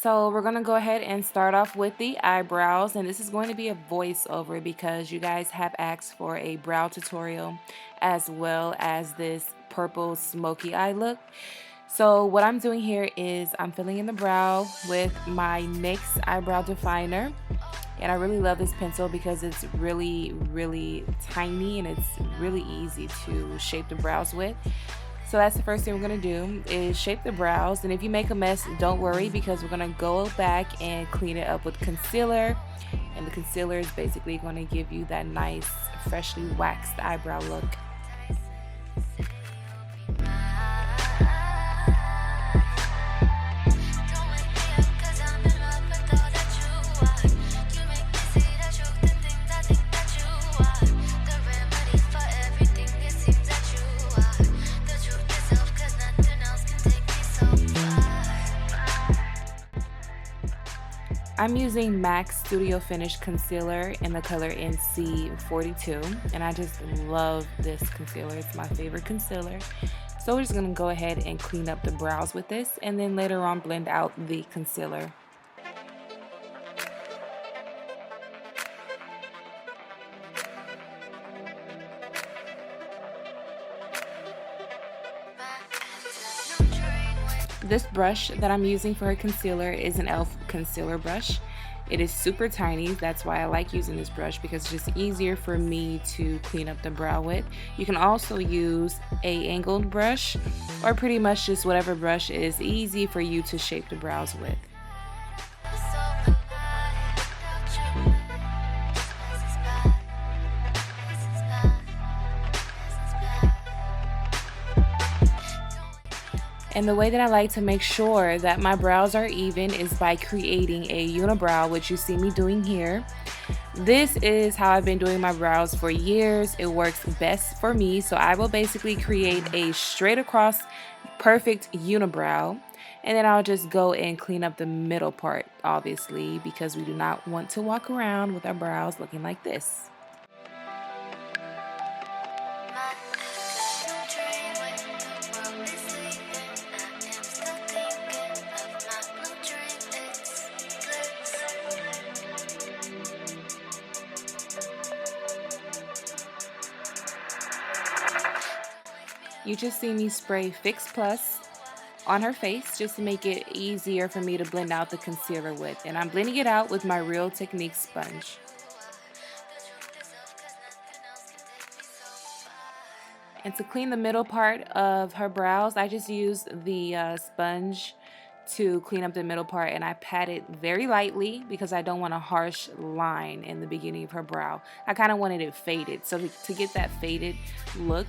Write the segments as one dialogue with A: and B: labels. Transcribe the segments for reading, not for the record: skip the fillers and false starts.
A: So we're going to go ahead and start off with the eyebrows, and this is going to be a voiceover because you guys have asked for a brow tutorial as well as this purple smoky eye look. So what I'm doing here is I'm filling in the brow with my NYX eyebrow definer, and I really love this pencil because it's really tiny and it's really easy to shape the brows with. So that's the first thing we're going to do is shape the brows. And if you make a mess, don't worry because we're going to go back and clean it up with concealer. And the concealer is basically going to give you that nice, freshly waxed eyebrow look. I'm using MAC Studio Finish Concealer in the color NC42, and I just love this concealer. It's my favorite concealer. So we're just going to go ahead and clean up the brows with this, and then later on blend out the concealer. This brush that I'm using for a concealer is an e.l.f. concealer brush. It is super tiny, that's why I like using this brush because it's just easier for me to clean up the brow with. You can also use a angled brush or pretty much just whatever brush is easy for you to shape the brows with. And the way that I like to make sure that my brows are even is by creating a unibrow, which you see me doing here. This is how I've been doing my brows for years. It works best for me. So I will basically create a straight across perfect unibrow. And then I'll just go and clean up the middle part, obviously, because we do not want to walk around with our brows looking like this. You just see me spray Fix Plus on her face just to make it easier for me to blend out the concealer with. And I'm blending it out with my Real Technique sponge. And to clean the middle part of her brows, I just used the sponge to clean up the middle part, and I pat it very lightly because I don't want a harsh line in the beginning of her brow. I kind of wanted it faded. So to get that faded look,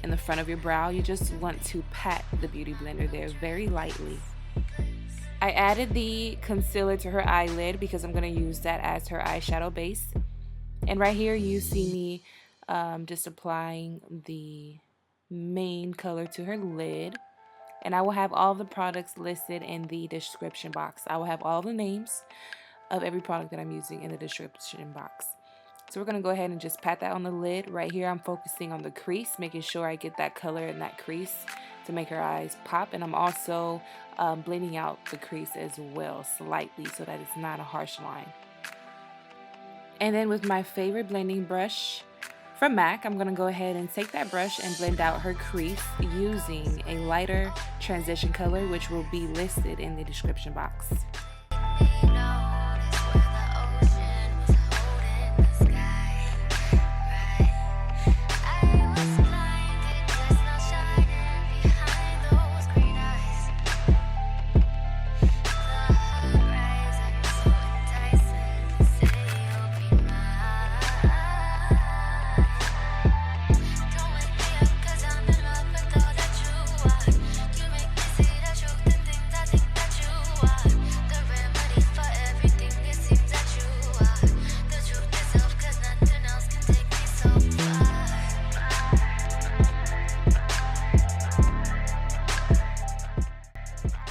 A: in the front of your brow, you just want to pat the beauty blender there very lightly. I added the concealer to her eyelid because I'm going to use that as her eyeshadow base. And right here you see me just applying the main color to her lid. And I will have all the products listed in the description box. I will have all the names of every product that I'm using in the description box. So we're going to go ahead and just pat that on the lid. Right here I'm focusing on the crease, making sure I get that color in that crease to make her eyes pop. And I'm also blending out the crease as well slightly so that it's not a harsh line. And then with my favorite blending brush from MAC, I'm going to go ahead and take that brush and blend out her crease using a lighter transition color, which will be listed in the description box.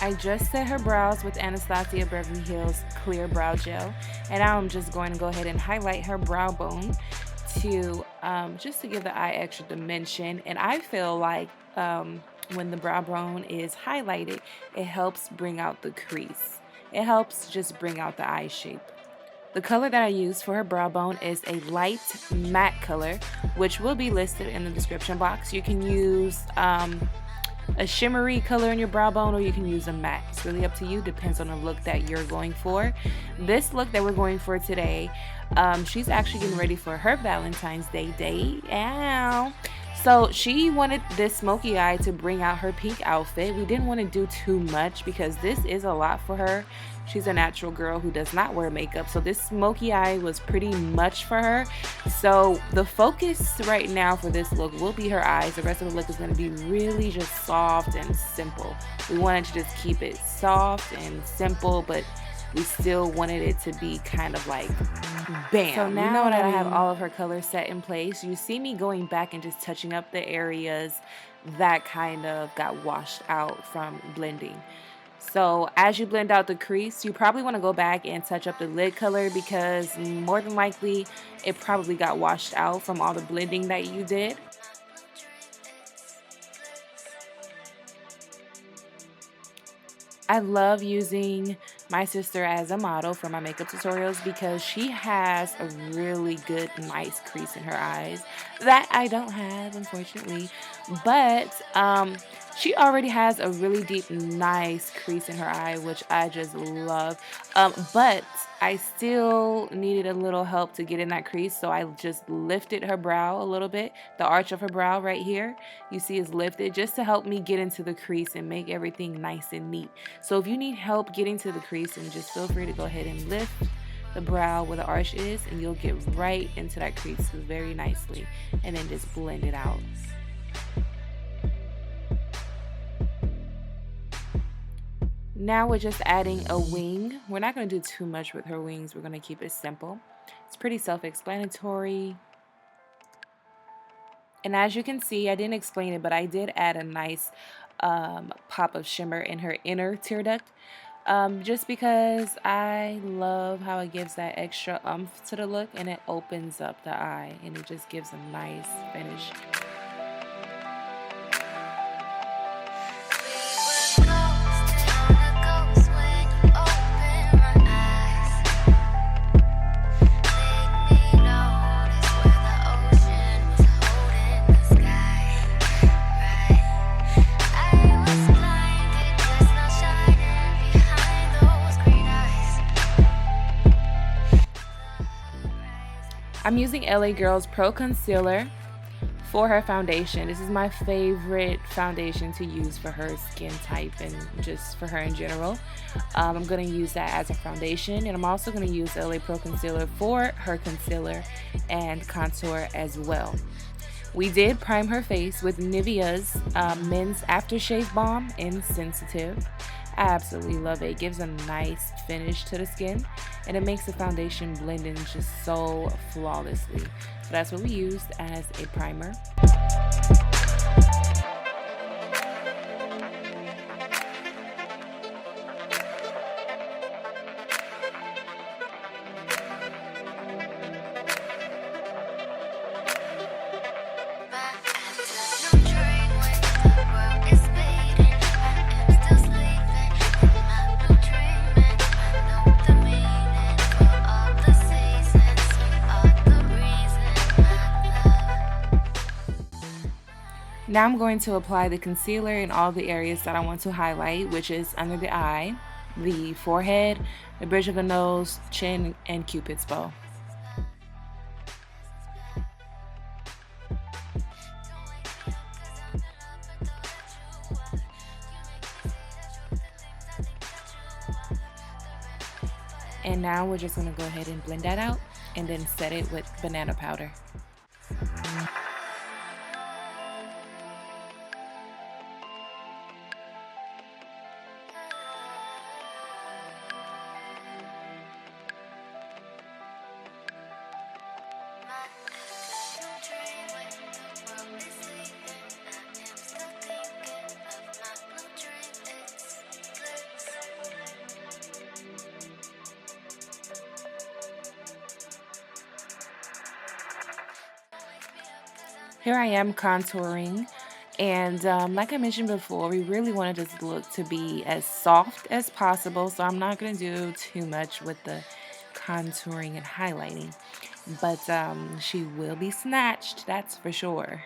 A: I just set her brows with Anastasia Beverly Hills Clear Brow Gel, and now I'm just going to go ahead and highlight her brow bone to just to give the eye extra dimension. And I feel like when the brow bone is highlighted, it helps bring out the crease. It helps just bring out the eye shape. The color that I use for her brow bone is a light matte color, which will be listed in the description box. You can use a shimmery color in your brow bone, or you can use a matte. It's really up to you, depends on the look that you're going for. This look that we're going for today, she's actually getting ready for her Valentine's Day date. Ow. So she wanted this smoky eye to bring out her pink outfit. We didn't want to do too much because this is a lot for her. She's a natural girl who does not wear makeup, so this smoky eye was pretty much for her. So the focus right now for this look will be her eyes. The rest of the look is going to be really just soft and simple. We wanted to just keep it soft and simple, but we still wanted it to be kind of like bam. So now that I have all of her colors set in place, you see me going back and just touching up the areas that kind of got washed out from blending. So as you blend out the crease, you probably want to go back and touch up the lid color because more than likely it probably got washed out from all the blending that you did. I love using my sister as a model for my makeup tutorials because she has a really good, nice crease in her eyes that I don't have, unfortunately. But she already has a really deep, nice crease in her eye, which I just love. But I still needed a little help to get in that crease, so I just lifted her brow a little bit. The arch of her brow right here, you see, is lifted just to help me get into the crease and make everything nice and neat. So if you need help getting to the crease, and just feel free to go ahead and lift the brow where the arch is, and you'll get right into that crease very nicely, and then just blend it out. Now we're just adding a wing. We're not going to do too much with her wings. We're going to keep it simple. It's pretty self-explanatory. And as you can see, I didn't explain it, but I did add a nice pop of shimmer in her inner tear duct. Just because I love how it gives that extra oomph to the look, and it opens up the eye, and it just gives a nice finish. I'm using LA Girl's Pro Concealer for her foundation. This is my favorite foundation to use for her skin type and just for her in general. I'm going to use that as a foundation, and I'm also going to use LA Pro Concealer for her concealer and contour as well. We did prime her face with Nivea's Men's Aftershave Balm in Sensitive. I absolutely love it. It gives a nice finish to the skin, and it makes the foundation blend in just so flawlessly. So that's what we used as a primer. Now I'm going to apply the concealer in all the areas that I want to highlight, which is under the eye, the forehead, the bridge of the nose, chin, and Cupid's bow. And now we're just going to go ahead and blend that out and then set it with banana powder. Here I am contouring, And like I mentioned before, we really wanted this look to be as soft as possible, so I'm not going to do too much with the contouring and highlighting. But she will be snatched, that's for sure.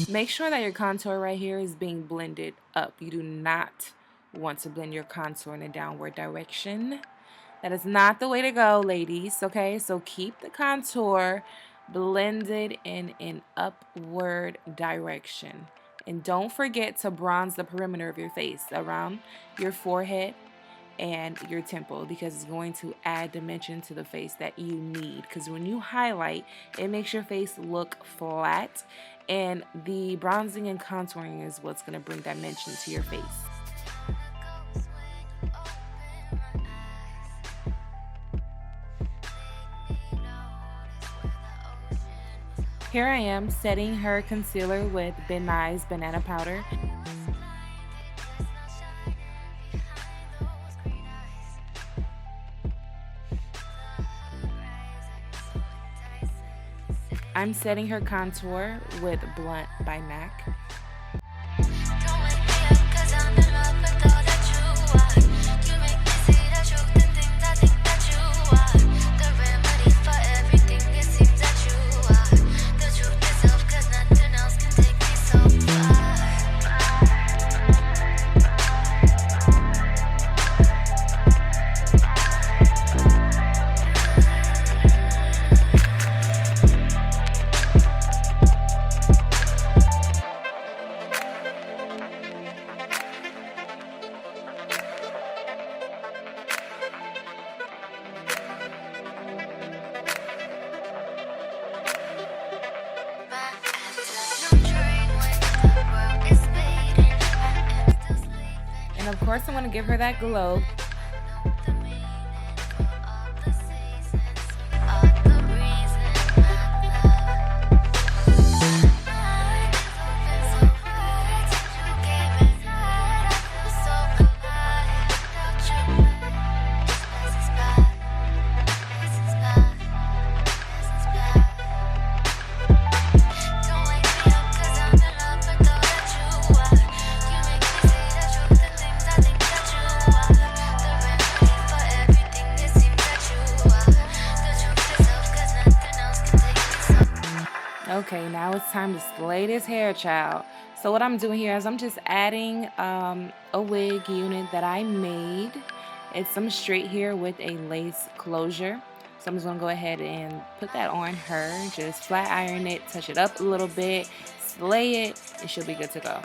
A: Make sure that your contour right here is being blended up. You do not want to blend your contour in a downward direction. That is not the way to go, ladies, okay? So keep the contour blended in an upward direction. And don't forget to bronze the perimeter of your face around your forehead and your temple, because it's going to add dimension to the face that you need. Because when you highlight, it makes your face look flat, and the bronzing and contouring is what's going to bring dimension to your face. Here I am setting her concealer with Nye Banana Powder. I'm setting her contour with Blunt by MAC. And of course, I want to give her that glow. Okay, now it's time to slay this hair, child. So what I'm doing here is I'm just adding a wig unit that I made. It's some straight hair with a lace closure. So I'm just going to go ahead and put that on her. Just flat iron it, touch it up a little bit, slay it, and she'll be good to go.